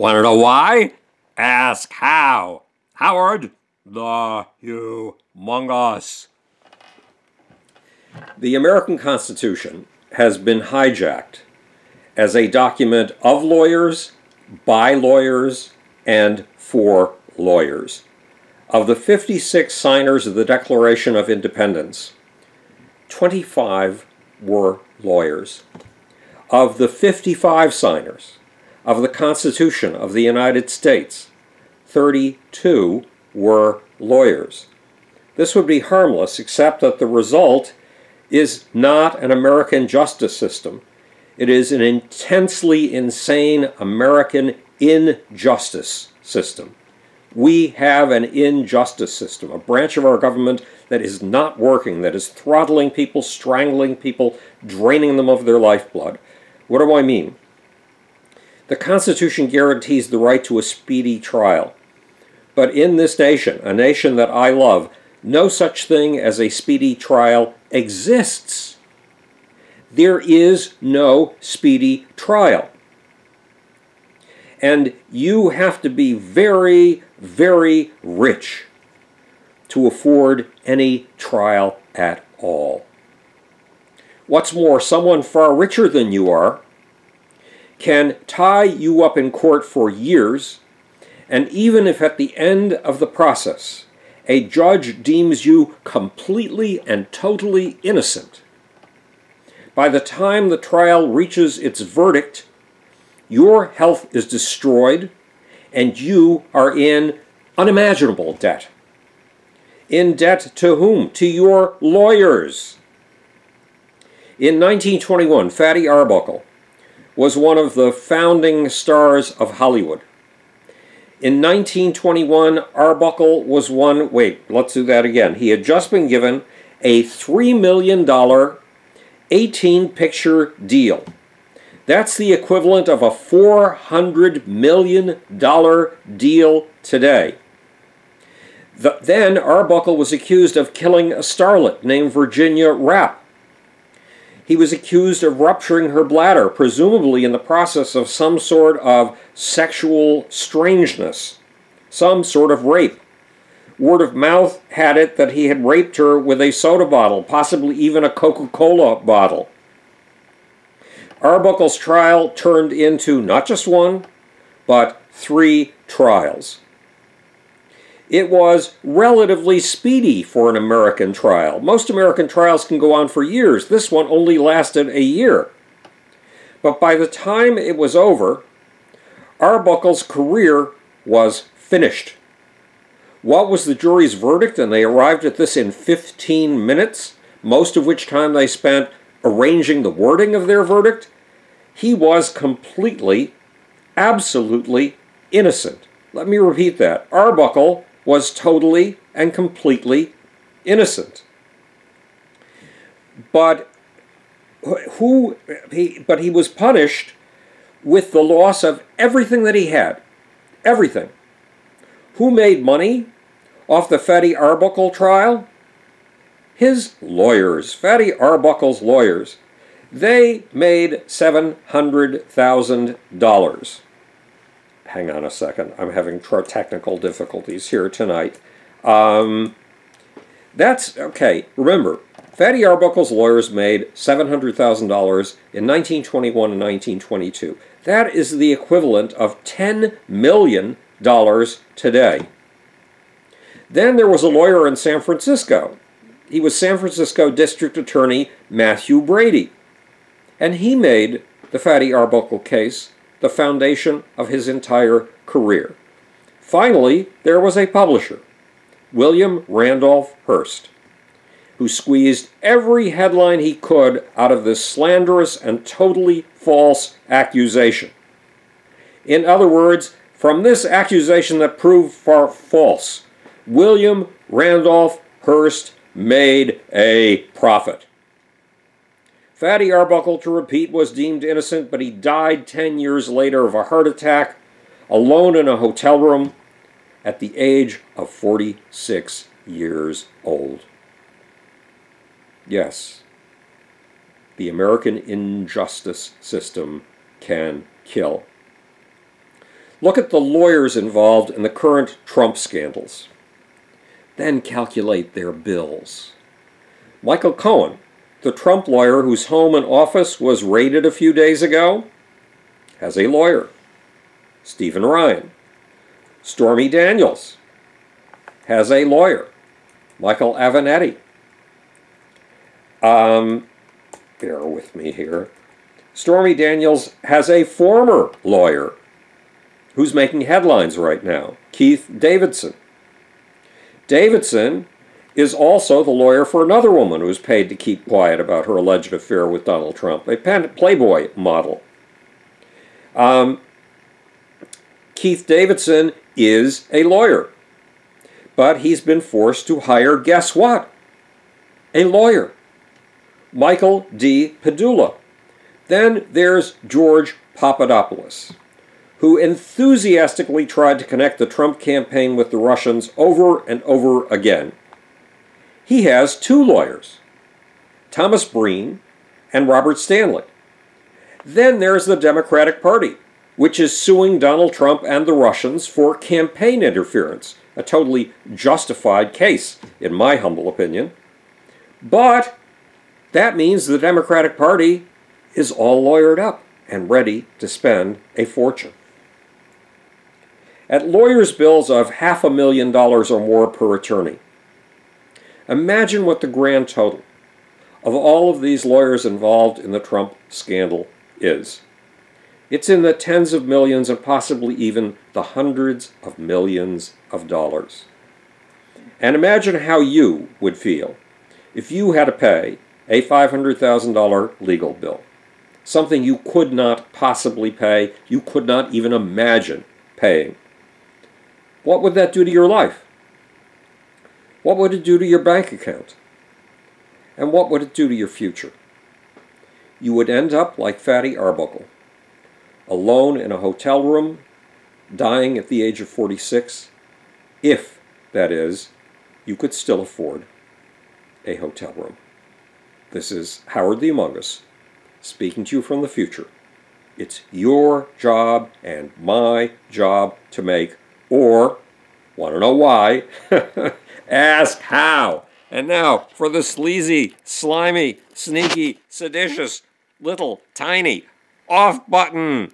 Want to know why? Ask how. Howard the Humongous. The American Constitution has been hijacked as a document of lawyers, by lawyers, and for lawyers. Of the 56 signers of the Declaration of Independence, 25 were lawyers. Of the 55 signers of the Constitution of the United States, 32 were lawyers. This would be harmless, except that the result is not an American justice system. It is an intensely insane American injustice system. We have an injustice system, a branch of our government that is not working, that is throttling people, strangling people, draining them of their lifeblood. What do I mean? The Constitution guarantees the right to a speedy trial. But in this nation, a nation that I love, no such thing as a speedy trial exists. There is no speedy trial. And you have to be very, very rich to afford any trial at all. What's more, someone far richer than you are can tie you up in court for years, and even if at the end of the process a judge deems you completely and totally innocent, by the time the trial reaches its verdict, your health is destroyed and you are in unimaginable debt. In debt to whom? To your lawyers. In 1921, Fatty Arbuckle was one of the founding stars of Hollywood. In 1921, Arbuckle was one, let's do that again. He had just been given a $3 million 18-picture deal. That's the equivalent of a $400 million deal today. Then Arbuckle was accused of killing a starlet named Virginia Rapp. He was accused of rupturing her bladder, presumably in the process of some sort of sexual strangeness, some sort of rape. Word of mouth had it that he had raped her with a soda bottle, possibly even a Coca-Cola bottle. Arbuckle's trial turned into not just one, but 3 trials. It was relatively speedy for an American trial. Most American trials can go on for years. This one only lasted a year. But by the time it was over, Arbuckle's career was finished. What was the jury's verdict? And they arrived at this in 15 minutes, most of which time they spent arranging the wording of their verdict. He was completely, absolutely innocent. Let me repeat that. Arbuckle was totally and completely innocent. But he was punished with the loss of everything that he had. Everything. Who made money off the Fatty Arbuckle trial? His lawyers, Fatty Arbuckle's lawyers. They made $700,000. Hang on a second. I'm having technical difficulties here tonight. That's okay. Remember, Fatty Arbuckle's lawyers made $700,000 in 1921 and 1922. That is the equivalent of $10 million today. Then there was a lawyer in San Francisco. He was San Francisco District Attorney Matthew Brady. And he made the Fatty Arbuckle case the foundation of his entire career. Finally, there was a publisher, William Randolph Hearst, who squeezed every headline he could out of this slanderous and totally false accusation. In other words, from this accusation that proved false, William Randolph Hearst made a profit. Fatty Arbuckle, to repeat, was deemed innocent, but he died 10 years later of a heart attack, alone in a hotel room, at the age of 46 years old. Yes, the American injustice system can kill. Look at the lawyers involved in the current Trump scandals. Then calculate their bills. Michael Cohen, the Trump lawyer whose home and office was raided a few days ago, has a lawyer. Stephen Ryan. Stormy Daniels has a lawyer. Michael Avenatti. Bear with me here. Stormy Daniels has a former lawyer who's making headlines right now, Keith Davidson. Davidson is also the lawyer for another woman who was paid to keep quiet about her alleged affair with Donald Trump, a Playboy model. Keith Davidson is a lawyer, but he's been forced to hire, guess what? A lawyer. Michael D. Padula. Then there's George Papadopoulos, who enthusiastically tried to connect the Trump campaign with the Russians over and over again. He has two lawyers, Thomas Breen and Robert Stanley. Then there's the Democratic Party, which is suing Donald Trump and the Russians for campaign interference, a totally justified case, in my humble opinion. But that means the Democratic Party is all lawyered up and ready to spend a fortune. At lawyers' bills of $500,000 or more per attorney, imagine what the grand total of all of these lawyers involved in the Trump scandal is. It's in the tens of millions and possibly even the hundreds of millions of dollars. And imagine how you would feel if you had to pay a $500,000 legal bill, something you could not possibly pay, you could not even imagine paying. What would that do to your life? What would it do to your bank account? And what would it do to your future? You would end up like Fatty Arbuckle, alone in a hotel room, dying at the age of 46, if, that is, you could still afford a hotel room. This is Howard the Among Us, speaking to you from the future. It's your job and my job to make, or, want to know why, ask how. And now for the sleazy, slimy, sneaky, seditious, little, tiny, off button.